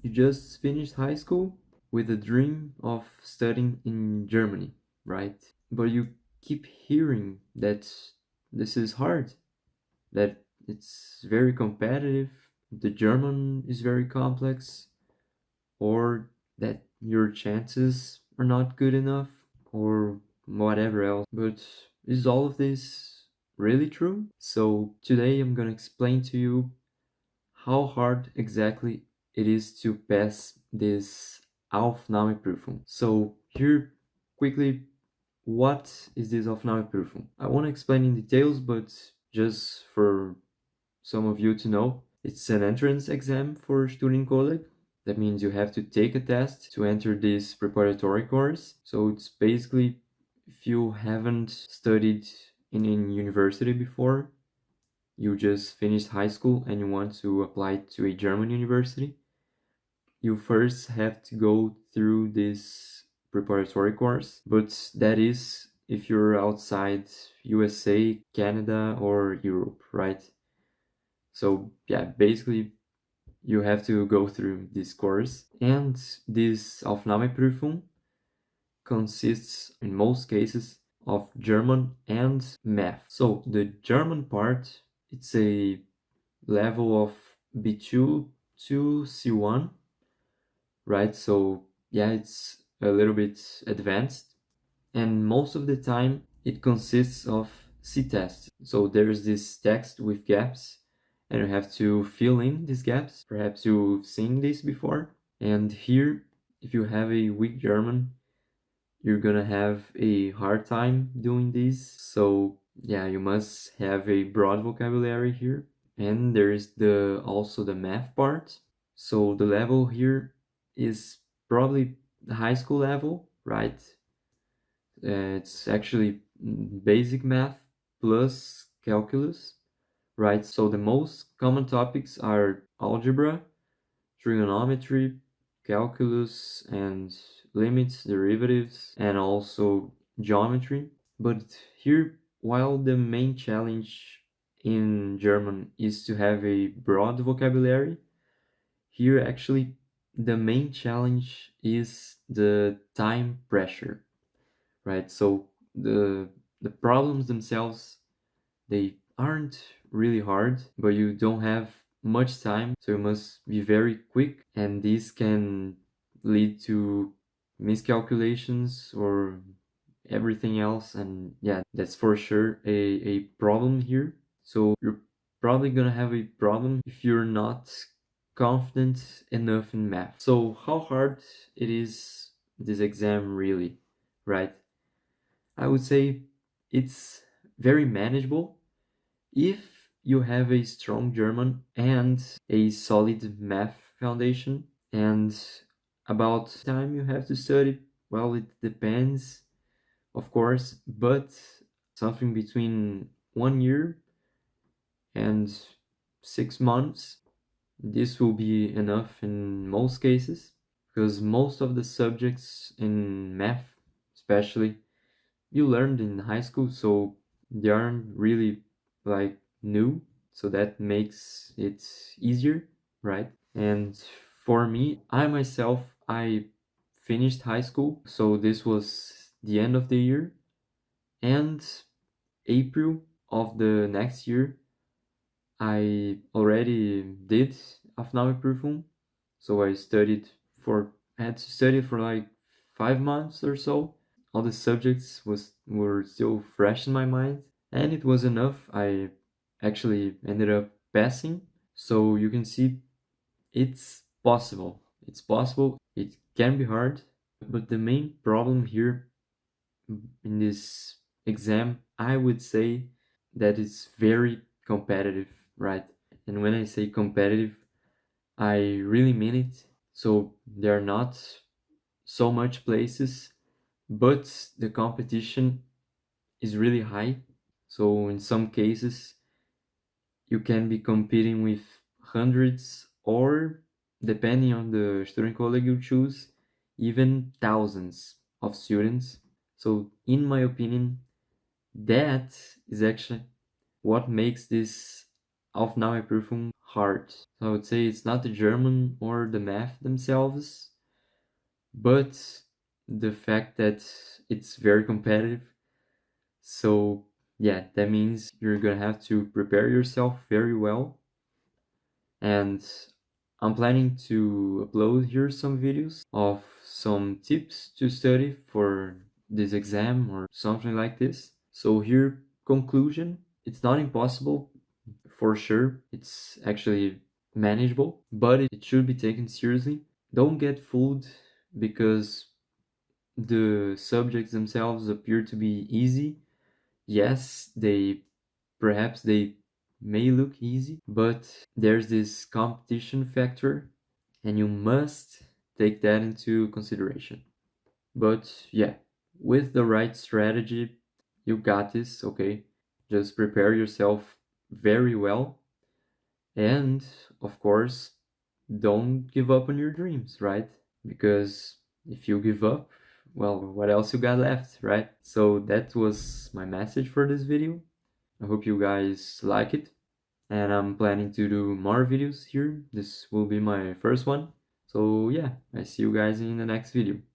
you just finished high school with a dream of studying in Germany, right? But you keep hearing that this is hard, that it's very competitive, the German is very complex, or that your chances are not good enough, or whatever else. But is all of this really true? So today I'm gonna explain to you how hard exactly it is to pass this Aufnahmeprüfung. So here quickly, what is this Aufnahmeprüfung? I want to explain in details, but just for some of you to know, it's an entrance exam for Studienkolleg. That means you have to take a test to enter this preparatory course. So it's basically if you haven't studied in university before, you just finished high school and you want to apply to a German university, you first have to go through this preparatory course. But that is if you're outside USA, Canada, or Europe, right? So yeah, basically you have to go through this course. And this Aufnahmeprüfung consists in most cases of German and math. So the German part, it's a level of B2 to C1, right? So yeah, it's a little bit advanced, and most of the time it consists of C tests. So there's this text with gaps, and you have to fill in these gaps. Perhaps you've seen this before. And here, if you have a weak German, you're gonna have a hard time doing this. So yeah, you must have a broad vocabulary here. And there is the also the math part. So the level here is probably the high school level, right? It's actually basic math plus calculus, right? So the most common topics are algebra, trigonometry, calculus, and limits, derivatives, and also geometry. But here, while the main challenge in German is to have a broad vocabulary, here actually the main challenge is the time pressure, right? So the problems themselves, they aren't really hard, but you don't have much time, so you must be very quick, and this can lead to miscalculations or everything else. And yeah, that's for sure a problem here. So you're probably gonna have a problem if you're not confident enough in math. So how hard it is this exam really, right? I would say it's very manageable if you have a strong German and a solid math foundation. And about time you have to study, well, it depends, of course, but something between 1 year and 6 months, this will be enough in most cases, because most of the subjects in math, especially, you learned in high school, so they aren't really like new, so that makes it easier, right? And for me, I myself, I finished high school, so this was the end of the year, and April of the next year I already did Aufnahmeprüfung, so I had to study for like 5 months or so. All the subjects were still fresh in my mind, and it was enough. I actually ended up passing. So you can see it's possible. It's possible. It can be hard, but the main problem here in this exam, I would say that it's very competitive, right? And when I say competitive, I really mean it. So there are not so much places, but the competition is really high. So in some cases, you can be competing with hundreds, or depending on the student college you choose, even thousands of students. So in my opinion, that is actually what makes this Aufnahmeprüfung hard. So I would say it's not the German or the math themselves, but the fact that it's very competitive. So yeah, that means you're gonna have to prepare yourself very well. And I'm planning to upload here some videos of some tips to study for this exam or something like this. So here, conclusion, it's not impossible for sure. It's actually manageable, but it should be taken seriously. Don't get fooled because the subjects themselves appear to be easy. Yes, perhaps they may look easy, but there's this competition factor, and you must take that into consideration. But yeah, with the right strategy, you got this, okay? Just prepare yourself very well, and of course, don't give up on your dreams, right? Because if you give up, well, what else you got left, right? So that was my message for this video. I hope you guys like it. And I'm planning to do more videos here. This will be my first one. So yeah, I see you guys in the next video.